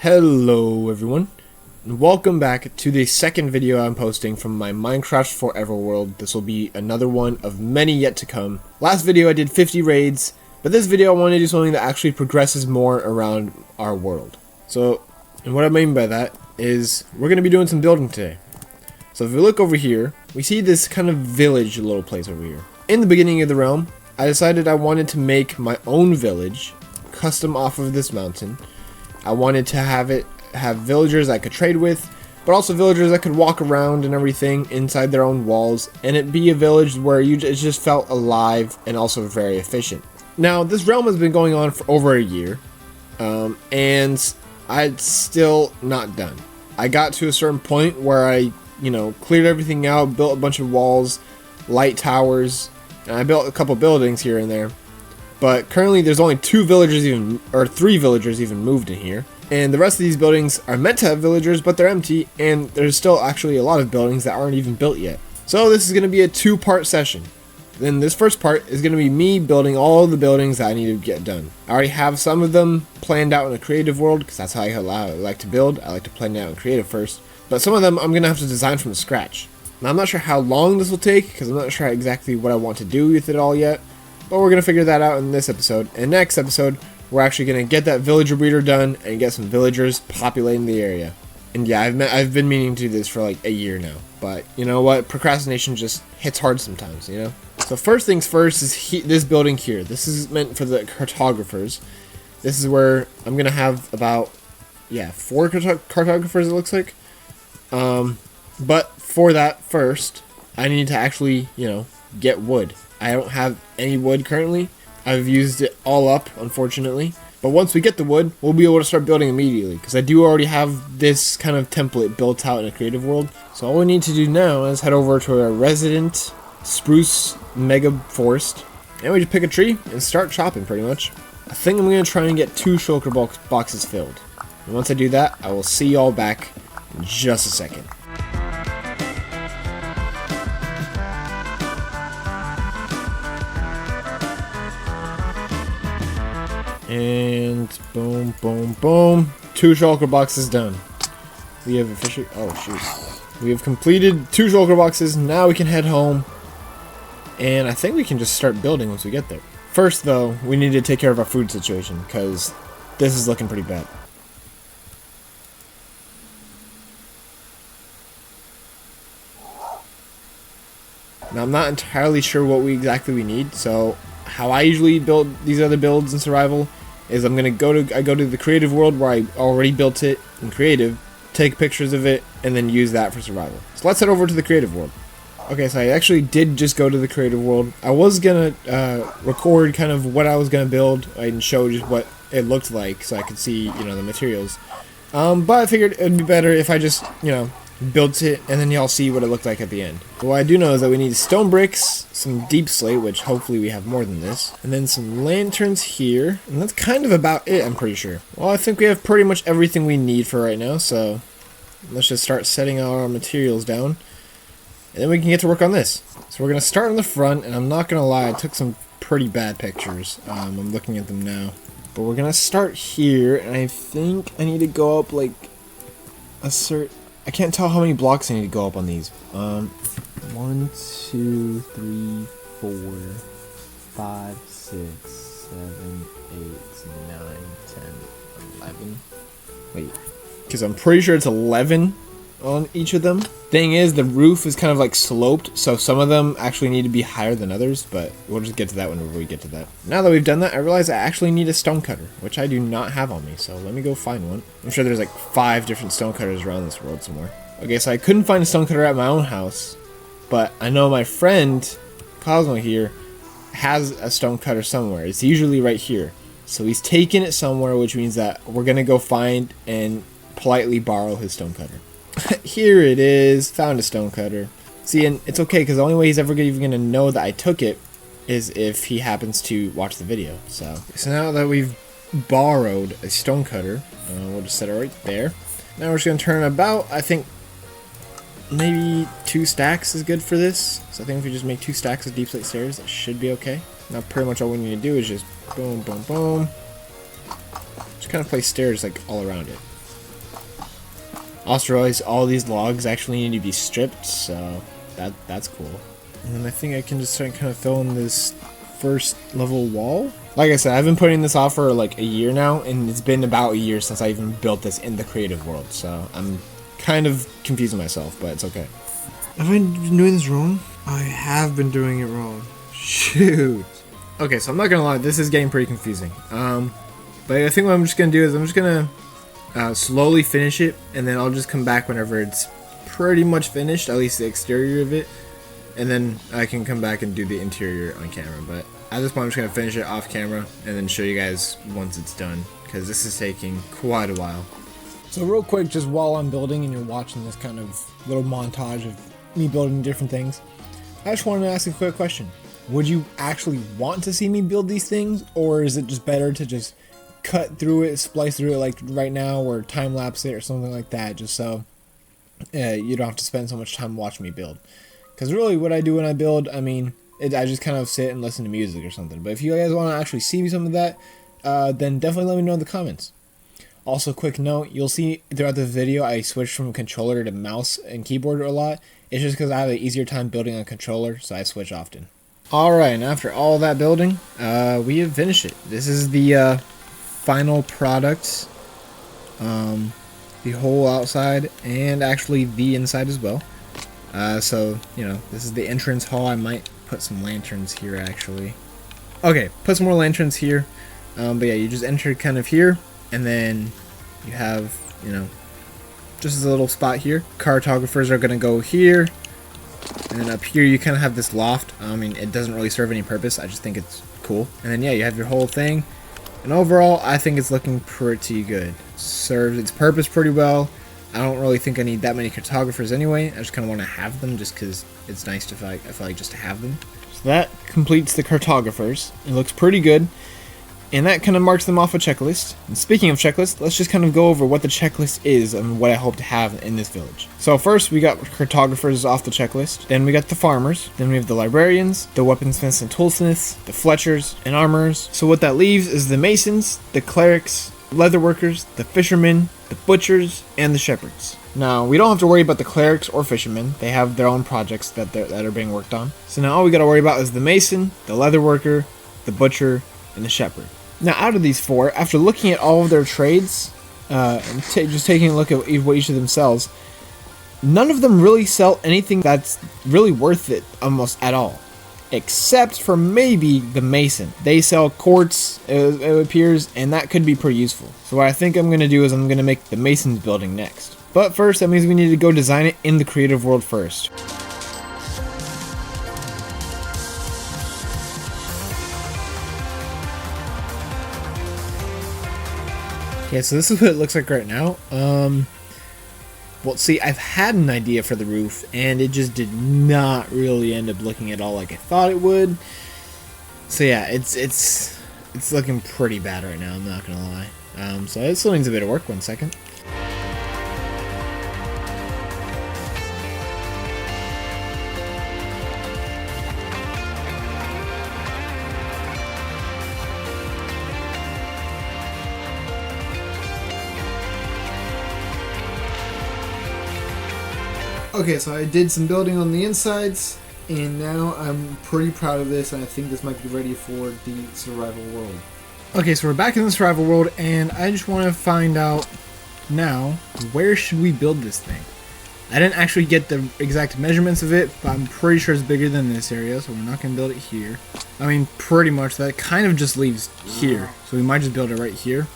Hello everyone, and welcome back to the second video I'm posting from my Minecraft Forever world. This will be another one of many yet to come. Last video I did 50 raids, but this video I want to do something that actually progresses more around our world. And what I mean by that is we're going to be doing some building today. So if we look over here, we see this kind of village little place over here. In the beginning of the realm, I decided I wanted to make my own village, custom off of this mountain. I wanted to have villagers I could trade with, but also villagers that could walk around and everything inside their own walls, and it be a village where it just felt alive and also very efficient. Now, this realm has been going on for over a year, and I'm still not done. I got to a certain point where I, cleared everything out, built a bunch of walls, light towers, and I built a couple buildings here and there. But currently there's only 3 villagers even moved in here. And the rest of these buildings are meant to have villagers, but they're empty, and there's still actually a lot of buildings that aren't even built yet. So this is going to be a 2-part session. Then this first part is going to be me building all the buildings that I need to get done. I already have some of them planned out in a creative world, because that's how I like to build. I like to plan it out in creative first. But some of them I'm going to have to design from scratch. Now I'm not sure how long this will take, because I'm not sure exactly what I want to do with it all yet. But we're going to figure that out in this episode. And next episode, we're actually going to get that villager breeder done and get some villagers populating the area. And yeah, I've been meaning to do this for like a year now. But you know what? Procrastination just hits hard sometimes, So first things first is this building here. This is meant for the cartographers. This is where I'm going to have about, 4 cartographers it looks like. But for that first, I need to actually, get wood. I don't have any wood currently. I've used it all up, unfortunately. But once we get the wood, we'll be able to start building immediately, because I do already have this kind of template built out in a creative world. So all we need to do now is head over to our resident spruce mega forest, and we just pick a tree and start chopping pretty much. I think I'm going to try and get 2 shulker boxes filled. And once I do that, I will see y'all back in just a second. And boom, boom, boom. 2 shulker boxes done. We have officially... Oh, shoot. We have completed 2 shulker boxes. Now we can head home. And I think we can just start building once we get there. First, though, we need to take care of our food situation, because this is looking pretty bad. Now, I'm not entirely sure what exactly we need, so how I usually build these other builds in survival is I go to the creative world where I already built it in creative, take pictures of it, and then use that for survival. So let's head over to the creative world. Okay, so I actually did just go to the creative world. I was gonna record kind of what I was gonna build and show just what it looked like so I could see, the materials. But I figured it'd be better if I just, built it and then y'all see what it looked like at the end. But what I do know is that we need stone bricks, some deep slate, which hopefully we have more than this, and then some lanterns here, and that's kind of about it, I'm pretty sure. Well, I think we have pretty much everything we need for right now, so let's just start setting our materials down, and then we can get to work on this. So we're going to start on the front, and I'm not going to lie, I took some pretty bad pictures. I'm looking at them now. But we're going to start here, and I think I need to go up like a certain... I can't tell how many blocks I need to go up on these. 1, 2, 3, 4, 5, 6, 7, 8, 9, 10, 11. Wait, because I'm pretty sure it's 11 on each of them. Thing is, the roof is kind of like sloped, so some of them actually need to be higher than others, but we'll just get to that whenever we get to that. Now that we've done that, I realize I actually need a stone cutter, which I do not have on me, so let me go find one. I'm sure there's like 5 different stone cutters around this world somewhere. Okay, so I couldn't find a stone cutter at my own house, but I know my friend, Cosmo here, has a stone cutter somewhere. It's usually right here. So he's taken it somewhere, which means that we're gonna go find and politely borrow his stone cutter. Here it is. Found a stone cutter. See, and it's okay, because the only way he's ever even going to know that I took it is if he happens to watch the video. So now that we've borrowed a stone cutter, we'll just set it right there. Now we're just going to turn about, I think, maybe 2 stacks is good for this. So I think if we just make 2 stacks of deep slate stairs, that should be okay. Now pretty much all we need to do is just boom, boom, boom. Just kind of place stairs like all around it. Also, all these logs actually need to be stripped, so that's cool. And then I think I can just start kind of fill in this first level wall. Like I said, I've been putting this off for like a year now, and it's been about a year since I even built this in the creative world, so I'm kind of confusing myself, but it's okay. Have I been doing this wrong? I have been doing it wrong. Shoot. Okay, so I'm not gonna lie, this is getting pretty confusing. But I think what I'm just gonna do is I'm just gonna slowly finish it, and then I'll just come back whenever it's pretty much finished, at least the exterior of it, and then I can come back and do the interior on camera. But at this point I'm just gonna finish it off camera and then show you guys once it's done, because this is taking quite a while. So real quick, just while I'm building and you're watching this kind of little montage of me building different things, I just wanted to ask a quick question. Would you actually want to see me build these things, or is it just better to just cut through it, splice through it like right now, or time lapse it or something like that, just so you don't have to spend so much time watching me build? Because really what I do when I build, I mean, I just kind of sit and listen to music or something. But if you guys want to actually see some of that, then definitely let me know in the comments. Also, quick note, you'll see throughout the video I switched from controller to mouse and keyboard a lot. It's just because I have an easier time building on controller, so I switch often. Alright, and after all that building, we have finished it. This is the final product. The whole outside and actually the inside as well. So, you know, this is the entrance hall. I might put some lanterns here actually. Okay, put some more lanterns here. But yeah, you just enter kind of here, and then you have, you know, just a little spot here. Cartographers are gonna go here. And then up here you kind of have this loft. I mean, it doesn't really serve any purpose. I just think it's cool. And then yeah, you have your whole thing. And overall, I think it's looking pretty good. Serves its purpose pretty well. I don't really think I need that many cartographers anyway. I just kind of want to have them just because it's nice to I feel like just to have them. So that completes the cartographers. It looks pretty good. And that kind of marks them off a checklist. And speaking of checklist, let's just kind of go over what the checklist is and what I hope to have in this village. So first we got cartographers off the checklist. Then we got the farmers. Then we have the librarians, the weaponsmiths and toolsmiths, the fletchers and armorers. So what that leaves is the masons, the clerics, leather workers, the fishermen, the butchers, and the shepherds. Now, we don't have to worry about the clerics or fishermen. They have their own projects that are being worked on. So now all we gotta worry about is the mason, the leather worker, the butcher, and the shepherd. Now, out of these four, after looking at all of their trades, and just taking a look at what each of them sells, none of them really sell anything that's really worth it almost at all. Except for maybe the mason. They sell quartz, it appears, and that could be pretty useful. So what I think I'm going to do is I'm going to make the mason's building next. But first, that means we need to go design it in the creative world first. Okay, so this is what it looks like right now. Well, see, I've had an idea for the roof, and it just did not really end up looking at all like I thought it would. So yeah, it's looking pretty bad right now, I'm not gonna lie. So it still needs a bit of work. One second. Okay, so I did some building on the insides, and now I'm pretty proud of this, and I think this might be ready for the survival world. Okay, so we're back in the survival world, and I just want to find out now, where should we build this thing? I didn't actually get the exact measurements of it, but I'm pretty sure it's bigger than this area, so we're not going to build it here. I mean, pretty much, that kind of just leaves here, so we might just build it right here.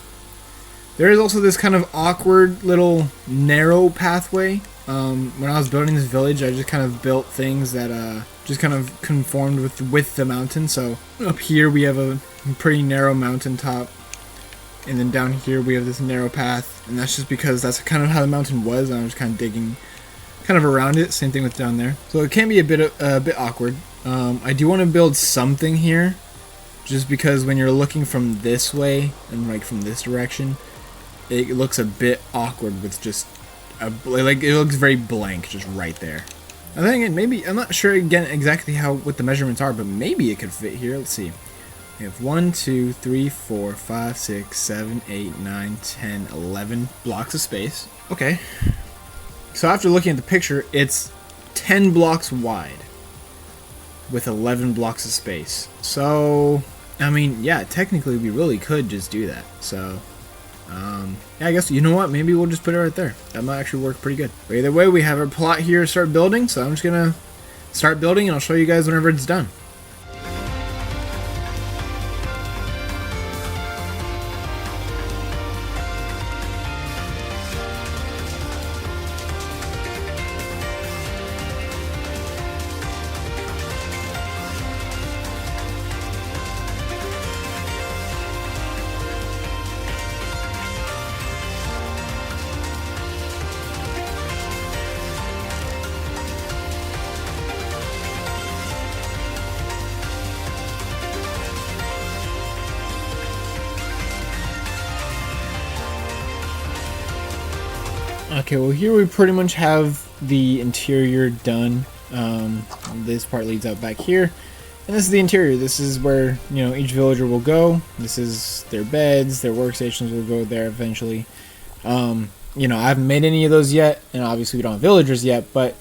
There is also this kind of awkward little narrow pathway. When I was building this village, I just kind of built things that just kind of conformed with the mountain. So up here we have a pretty narrow mountain top, and then down here we have this narrow path, and that's just because that's kind of how the mountain was, and I was kind of digging kind of around it. Same thing with down there. So it can be a bit awkward. I do want to build something here, just because when you're looking from this way and like from this direction, it looks a bit awkward with just like it looks very blank just right there. I think maybe, I'm not sure again exactly what the measurements are, but maybe it could fit here. Let's see. We have 1, 2, 3, 4, 5, 6, 7, 8, 9, 10, 11 blocks of space. Okay. So after looking at the picture, it's 10 blocks wide with 11 blocks of space. So, I mean, yeah, technically we really could just do that. So, yeah, I guess, you know what, maybe we'll just put it right there. That might actually work pretty good. But either way, we have our plot here to start building, so I'm just gonna start building and I'll show you guys whenever it's done. Okay, well here we pretty much have the interior done. This part leads out back here. And this is the interior. This is where, you know, each villager will go. This is their beds, their workstations will go there eventually. You know, I haven't made any of those yet, and obviously we don't have villagers yet, but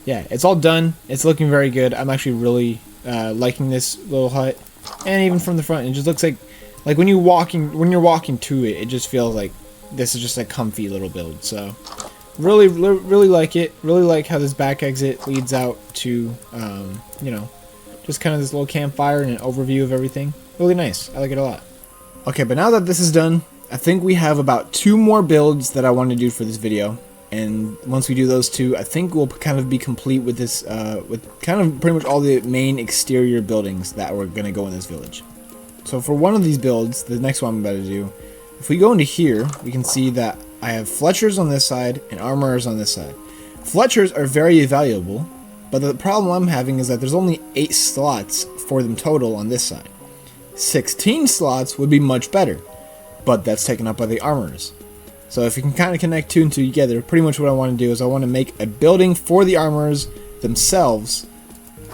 yeah, it's all done. It's looking very good. I'm actually really liking this little hut. And even from the front, it just looks like when you're walking to it, it just feels like this is just a comfy little build. So really like it. Really like how this back exit leads out to you know, just kind of this little campfire and an overview of everything. Really nice. I like it a lot. Okay, but now that this is done, I think we have about 2 more builds that I want to do for this video. And once we do those 2, I think we'll kind of be complete with this, with kind of pretty much all the main exterior buildings that were going to go in this village. So for one of these builds, the next one I'm about to do, if we go into here, we can see that I have Fletchers on this side and Armorers on this side. Fletchers are very valuable, but the problem I'm having is that there's only 8 slots for them total on this side. 16 slots would be much better, but that's taken up by the Armorers. So if you can kind of connect 2 and 2 together, pretty much what I want to do is I want to make a building for the Armorers themselves.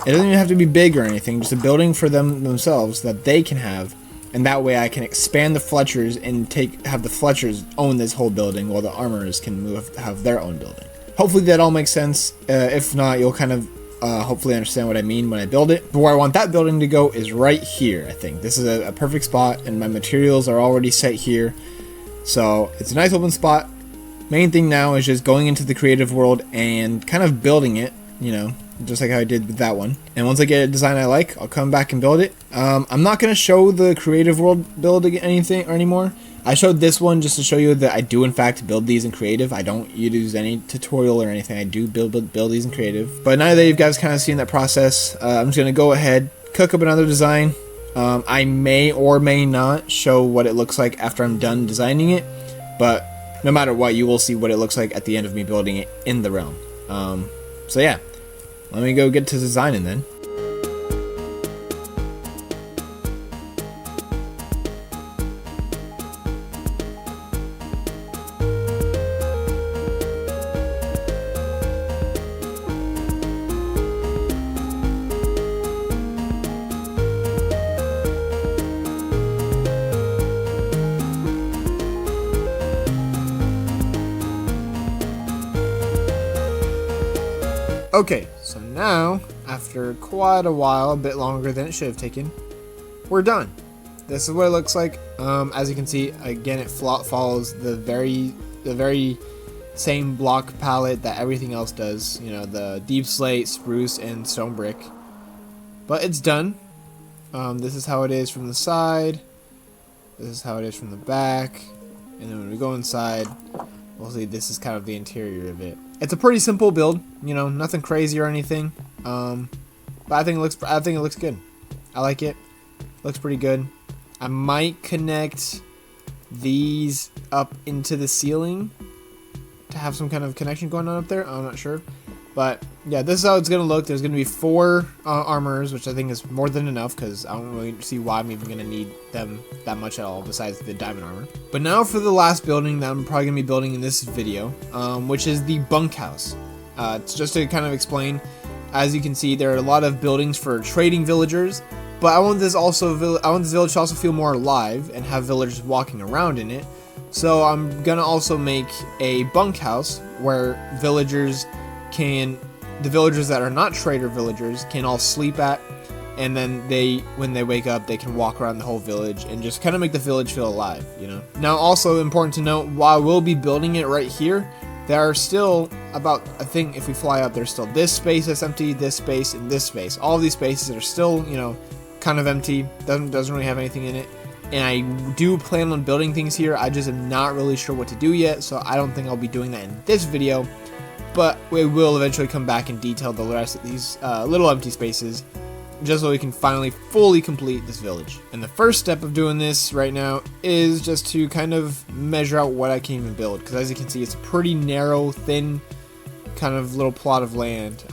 It doesn't even have to be big or anything, just a building for them themselves that they can have. And that way I can expand the Fletchers and have the Fletchers own this whole building while the Armorers can have their own building. Hopefully that all makes sense. If not, you'll kind of hopefully understand what I mean when I build it. But where I want that building to go is right here, I think. This is a perfect spot, and my materials are already set here. So it's a nice open spot. Main thing now is just going into the creative world and kind of building it, you know, just like how I did with that one. And once I get a design I like, I'll come back and build it. I'm not going to show the creative world build anything or anymore. I showed this one just to show you that I do in fact build these in creative. I don't use any tutorial or anything. I do build these in creative. But now that you guys kind of seen that process, I'm just going to go ahead, cook up another design. I may or may not show what it looks like after I'm done designing it. But no matter what, you will see what it looks like at the end of me building it in the realm. So yeah. Let me go get to designing then. Okay, so now, after quite a while, a bit longer than it should have taken, we're done. This is what it looks like. As you can see, again, it follows the very same block palette that everything else does. You know, the deep slate, spruce, and stone brick. But it's done. This is how it is from the side. This is how it is from the back. And then when we go inside, we'll see this is kind of the interior of it. It's a pretty simple build, you know, nothing crazy or anything. But I think it looks good. I like it. Looks pretty good. I might connect these up into the ceiling to have some kind of connection going on up there. I'm not sure. But yeah, this is how it's going to look. There's going to be 4 armors, which I think is more than enough because I don't really see why I'm even going to need them that much at all besides the diamond armor. But now for the last building that I'm probably going to be building in this video, which is the bunkhouse. It's just to kind of explain, as you can see, there are a lot of buildings for trading villagers, but I want this village to also feel more alive and have villagers walking around in it. So I'm gonna also make a bunkhouse where the villagers that are not trader villagers can all sleep at, and then when they wake up, they can walk around the whole village and just kind of make the village feel alive, you know. Now, also important to note, while we'll be building it right here, there are still about, I think if we fly up, there's still this space that's empty, this space, and this space. All of these spaces are still, you know, kind of empty, doesn't really have anything in it. And I do plan on building things here. I just am not really sure what to do yet, so I don't think I'll be doing that in this video. But we will eventually come back and detail the rest of these little empty spaces, just so we can finally fully complete this village. And the first step of doing this right now is just to kind of measure out what I can even build, because as you can see, it's a pretty narrow, thin kind of little plot of land.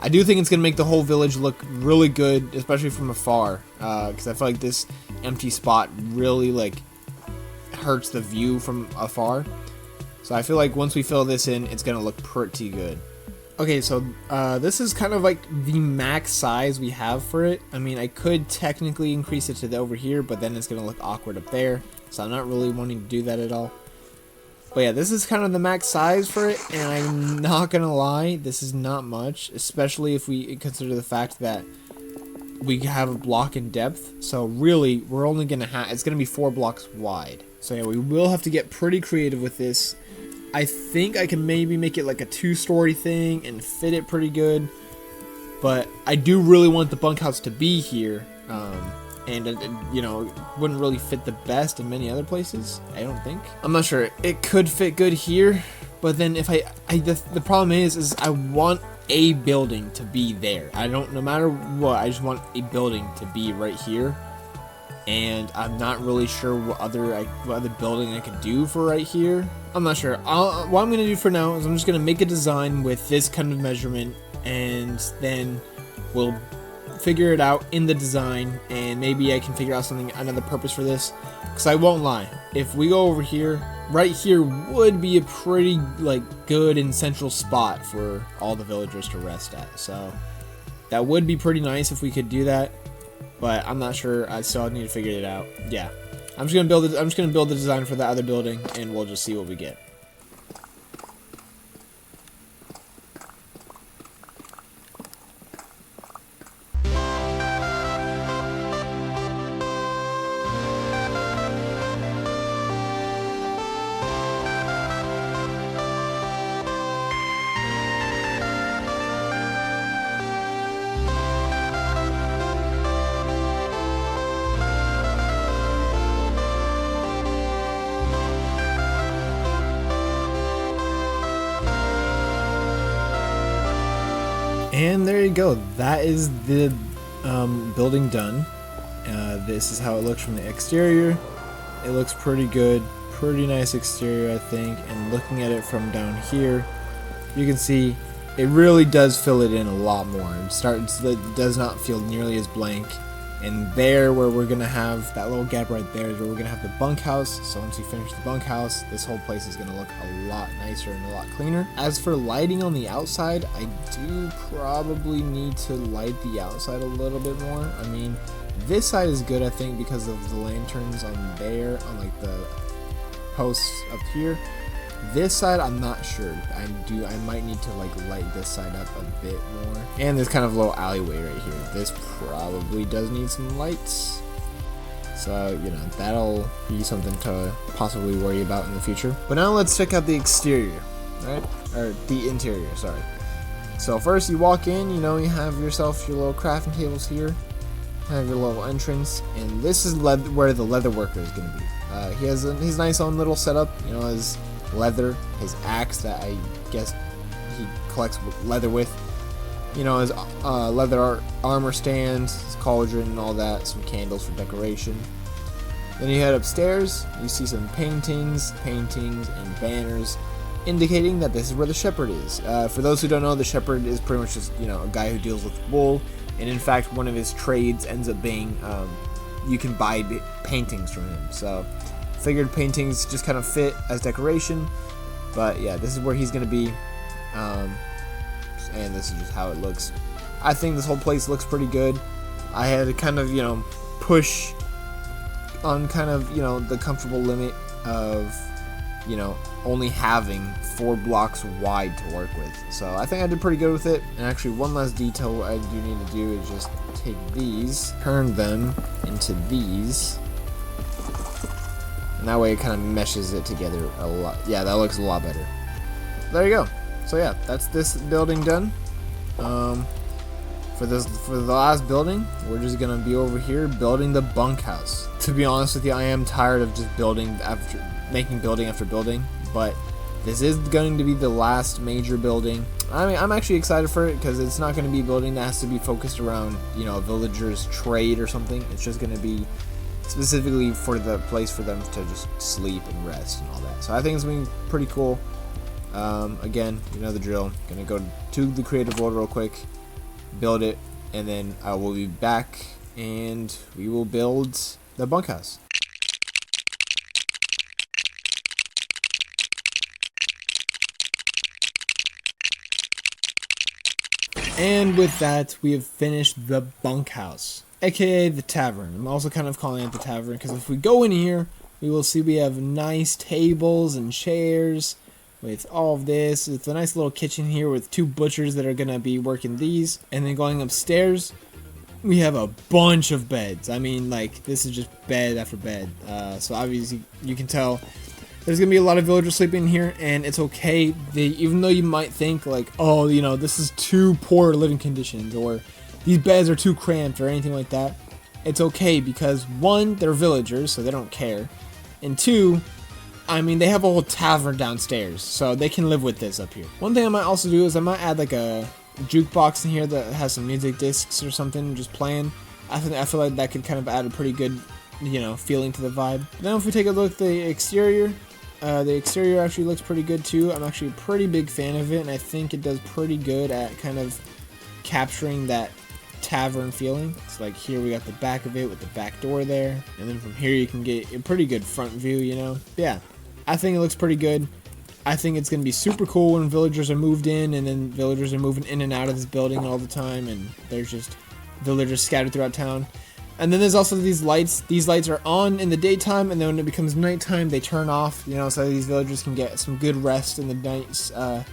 I do think it's going to make the whole village look really good, especially from afar, because I feel like this empty spot really like hurts the view from afar. So I feel like once we fill this in, it's going to look pretty good. Okay, so this is kind of like the max size we have for it. I mean, I could technically increase it to over here, but then it's going to look awkward up there. So I'm not really wanting to do that at all. But yeah, this is kind of the max size for it, and I'm not going to lie, this is not much, especially if we consider the fact that we have a block in depth. So really, we're only going to have, it's going to be 4 blocks wide. So yeah, we will have to get pretty creative with this. I think I can maybe make it like a 2-story thing and fit it pretty good, but I do really want the bunkhouse to be here, and you know, it wouldn't really fit the best in many other places, I don't think. I'm not sure. It could fit good here, but then if the problem is I want a building to be there. No matter what, I just want a building to be right here. And I'm not really sure what other building I could do for right here. I'm not sure. What I'm going to do for now is I'm just going to make a design with this kind of measurement, and then we'll figure it out in the design, and maybe I can figure out another purpose for this. Because I won't lie, if we go over here, right here would be a pretty like good and central spot for all the villagers to rest at. So that would be pretty nice if we could do that. But I'm not sure. I still need to figure it out. Yeah, I'm just gonna build the design for the other building, and we'll just see what we get. And there you go. That is the building done. This is how it looks from the exterior. It looks pretty good. Pretty nice exterior, I think. And looking at it from down here, you can see it really does fill it in a lot more. It does not feel nearly as blank. And there, where we're going to have that little gap right there, is where we're going to have the bunkhouse. So once we finish the bunkhouse, this whole place is going to look a lot nicer and a lot cleaner. As for lighting on the outside, I do probably need to light the outside a little bit more. I mean, this side is good, I think, because of the lanterns on there, on like the posts up here. This side, I'm not sure. I might need to like light this side up a bit more. And this kind of little alleyway right here. This probably does need some lights. So, you know, that'll be something to possibly worry about in the future. But now let's check out the exterior, right? Or the interior, sorry. So first you walk in, you know, you have yourself your little crafting tables here. Have your little entrance, and this is where the leather worker is going to be. He has his nice own little setup, you know, his leather, his axe that I guess he collects leather with, you know, his leather armor stands, his cauldron and all that, some candles for decoration. Then you head upstairs, you see some paintings and banners indicating that this is where the shepherd is. For those who don't know, the shepherd is pretty much just, you know, a guy who deals with wool, and in fact one of his trades ends up being you can buy paintings from him. So figured paintings just kind of fit as decoration, but yeah, this is where he's gonna be, and this is just how it looks. I think this whole place looks pretty good. I had to kind of, you know, push on kind of, you know, the comfortable limit of, you know, only having 4 blocks wide to work with. So I think I did pretty good with it. And actually, one last detail what I do need to do is just take these, turn them into these, and that way it kind of meshes it together a lot. Yeah, that looks a lot better. There you go. So yeah, that's this building done. For the last building, we're just gonna be over here building the bunkhouse. To be honest with you, I am tired of just making building after building, but this is going to be the last major building. I mean, I'm actually excited for it because it's not going to be a building that has to be focused around, you know, a villager's trade or something. It's just going to be specifically for the place for them to just sleep and rest and all that. So I think it's going to be pretty cool. Again, you know the drill. Gonna go to the creative world real quick, build it, and then I will be back and we will build the bunkhouse. And with that, we have finished the bunkhouse, aka the tavern. I'm also kind of calling it the tavern because if we go in here, we will see we have nice tables and chairs with all of this. It's a nice little kitchen here with 2 butchers that are going to be working these. And then going upstairs, we have a bunch of beds. I mean, like, this is just bed after bed. So obviously, you can tell there's going to be a lot of villagers sleeping here, and it's okay. Even though you might think, like, oh, you know, this is too poor living conditions, or these beds are too cramped, or anything like that, it's okay because, 1, they're villagers, so they don't care, and 2, I mean, they have a whole tavern downstairs, so they can live with this up here. One thing I might also do is I might add like a jukebox in here that has some music discs or something just playing. I feel like that could kind of add a pretty good, you know, feeling to the vibe. Now if we take a look at the exterior actually looks pretty good too. I'm actually a pretty big fan of it, and I think it does pretty good at kind of capturing that tavern feeling. It's like here we got the back of it with the back door there, and then from here you can get a pretty good front view, you know. Yeah, I think it looks pretty good. I think it's going to be super cool when villagers are moved in, and then villagers are moving in and out of this building all the time, and there's just villagers scattered throughout town. And then there's also these lights. These lights are on in the daytime, and then when it becomes nighttime, they turn off, you know, so these villagers can get some good rest in the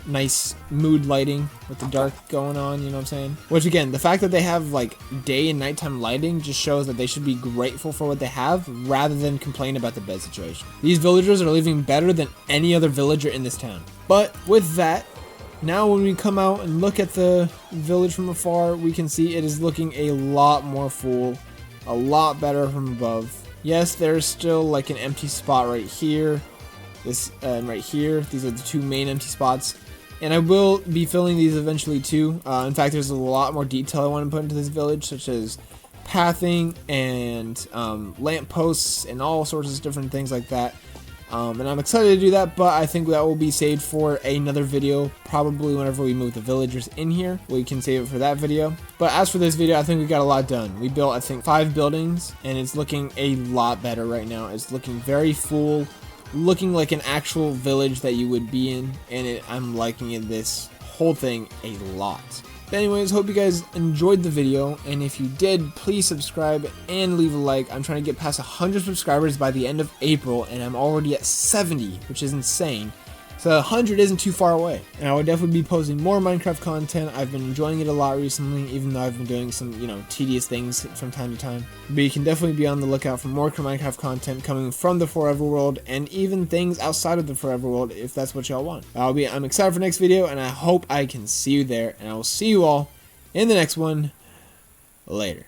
nice mood lighting with the dark going on, you know what I'm saying? Which again, the fact that they have like day and nighttime lighting just shows that they should be grateful for what they have rather than complain about the bed situation. These villagers are living better than any other villager in this town. But with that, now when we come out and look at the village from afar, we can see it is looking a lot more full, a lot better from above. Yes, there's still like an empty spot right here, and right here. These are the 2 main empty spots. And I will be filling these eventually too. In fact, there's a lot more detail I want to put into this village, such as pathing and lamp posts and all sorts of different things like that. And I'm excited to do that, but I think that will be saved for another video, probably whenever we move the villagers in here. We can save it for that video. But as for this video, I think we got a lot done. We built, I think, 5 buildings, and it's looking a lot better right now. It's looking very full, looking like an actual village that you would be in, and I'm liking this whole thing a lot. But anyways, hope you guys enjoyed the video, and if you did, please subscribe and leave a like. I'm trying to get past 100 subscribers by the end of April, and I'm already at 70, which is insane. So 100 isn't too far away, and I would definitely be posting more Minecraft content. I've been enjoying it a lot recently, even though I've been doing some, you know, tedious things from time to time. But you can definitely be on the lookout for more Minecraft content coming from the Forever World, and even things outside of the Forever World if that's what y'all want. I'm excited for next video, and I hope I can see you there, and I will see you all in the next one. Later.